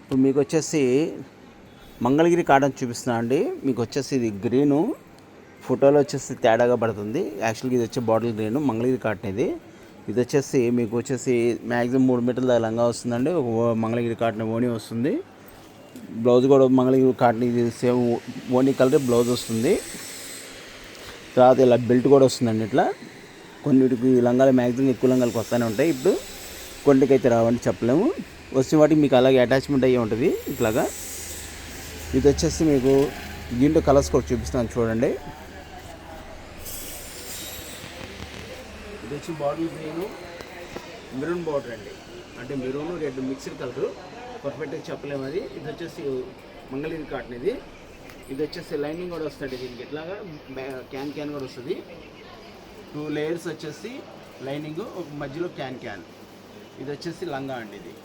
ఇప్పుడు మీకు వచ్చేసి మంగళగిరి కాటన్ చూపిస్తున్నా అండి. మీకు వచ్చేసి ఇది గ్రీను, ఫోటోలో వచ్చేసి తేడాగా పడుతుంది. యాక్చువల్గా ఇది వచ్చి బాటిల్ గ్రీను, మంగళగిరి కాటన్ ఇది. ఇది వచ్చేసి మీకు వచ్చేసి మ్యాక్సిమం 3 మీటర్ల దాకా లంగా వస్తుందండి. ఒక మంగళగిరి కాటన్ ఓణీ వస్తుంది. బ్లౌజ్ కూడా మంగళగిరి కాటన్ ఇది సేమ్ ఓణీ కలర్ బ్లౌజ్ వస్తుంది. తర్వాత ఇలా బెల్ట్ కూడా వస్తుందండి. ఇట్లా కొన్నిటికి లంగాలు మ్యాక్సిమం ఎక్కువ లంగాలకు వస్తూనే ఉంటాయి. ఇప్పుడు కొన్నిటికైతే రావండి, చెప్పలేము. వచ్చిన వాటికి మీకు అలాగే అటాచ్మెంట్ అయ్యి ఉంటుంది ఇట్లాగా. ఇది వచ్చేసి మీకు దీంట్లో కలర్స్ కూడా చూపిస్తాను చూడండి. ఇది వచ్చి బాటిల్ గ్రీను, మెరూన్ బార్డర్ అండి. అంటే మెరూన్ రెడ్ మిక్స్డ్ కలరు, పర్ఫెక్ట్గా చెప్పలేము అది. ఇది వచ్చేసి మంగళగిరి కాటన్ ఇది. ఇది వచ్చేసి లైనింగ్ కూడా వస్తుంది దీనికి. ఇట్లాగా క్యాన్ కూడా వస్తుంది. 2 లేయర్స్ వచ్చేసి లైనింగ్, ఒక మధ్యలో క్యాన్. ఇది వచ్చేసి లంగా అండి. ఇది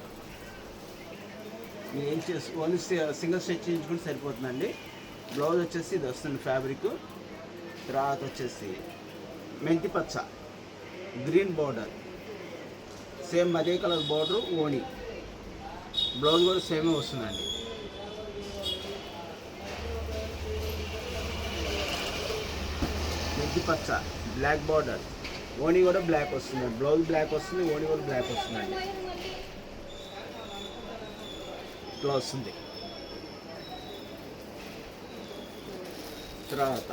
మీరు ఏం చేసి ఓన్లీ సింగిల్ స్టిచ్ చేయించుకుంటే సరిపోతుందండి. బ్లౌజ్ వచ్చేసి ఇది వస్తుంది ఫ్యాబ్రిక్. తర్వాత వచ్చేసి మెంతి పచ్చ గ్రీన్ బార్డర్, సేమ్ అదే కలర్ బార్డరు ఓణి. బ్లౌజ్ కూడా సేమే వస్తుందండి. మెంతి పచ్చ బ్లాక్ బార్డర్, ఓణి కూడా బ్లాక్ వస్తుంది. బ్లౌజ్ బ్లాక్ వస్తుంది, ఓణి కూడా బ్లాక్ వస్తుందండి. ఇట్లా వస్తుంది. తర్వాత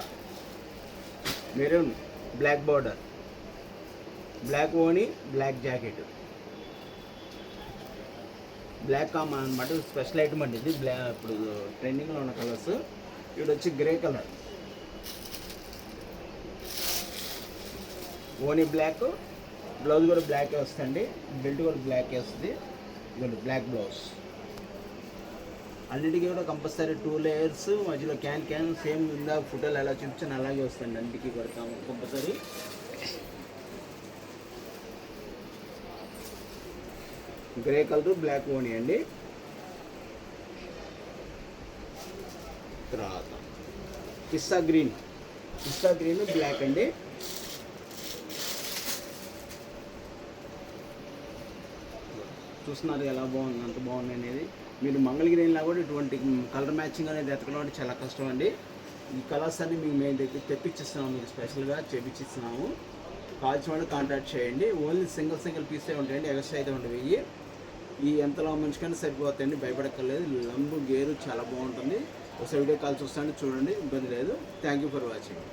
మెరూన్ బ్లాక్ బార్డర్, బ్లాక్ ఓణి, బ్లాక్ జాకెట్, బ్లాక్ కామన్ అనమాట. స్పెషల్ ఐటమ్ అండి ఇది. ఇప్పుడు ట్రెండింగ్లో ఉన్న కలర్స్. ఇది వచ్చి గ్రే కలర్, ఓణి బ్లాక్, బ్లౌజ్ కూడా బ్లాకే వస్తుంది. బెల్ట్ కూడా బ్లాకే వస్తుంది. ఇది బ్లాక్ బ్లౌజ్. అన్నిటికీ కూడా కంపల్సరీ 2 లేయర్స్, మధ్యలో క్యాన్ సేమ్ ఇందా ఫోటోలు ఎలా చూపించాను అలాగే వస్తుంది. అన్నిటికీ కూడా కంపల్సరీ. గ్రే కలర్ బ్లాక్ ఓణి అండి. తర్వాత పిస్తా గ్రీన్ బ్లాక్ అండి. చూస్తున్నారు ఎలా బాగుంది, అంత బాగుంది అనేది. మీరు మంగళగిరి వెళ్ళినా కూడా ఇటువంటి కలర్ మ్యాచింగ్ అనేది ఎతకడం అంటే చాలా కష్టం అండి. ఈ కలర్స్ అన్ని మీకు మేము తెప్పించిస్తున్నాము, మీకు స్పెషల్గా చేపించిస్తున్నాము. కావాల్సిన వాళ్ళు కాంటాక్ట్ చేయండి. ఓన్లీ సింగిల్ పీసే ఉంటాయండి, ఎక్స్ట్రా అయితే ఉండవు. ఈ ఎంతలో మంచిగానే సరిపోతాయండి, భయపడక్కర్లేదు. లంబు గేరు చాలా బాగుంటుంది. ఒకసారి వీడియో కాల్ చూస్తాండి, చూడండి, ఇబ్బంది లేదు. Thank you for watching.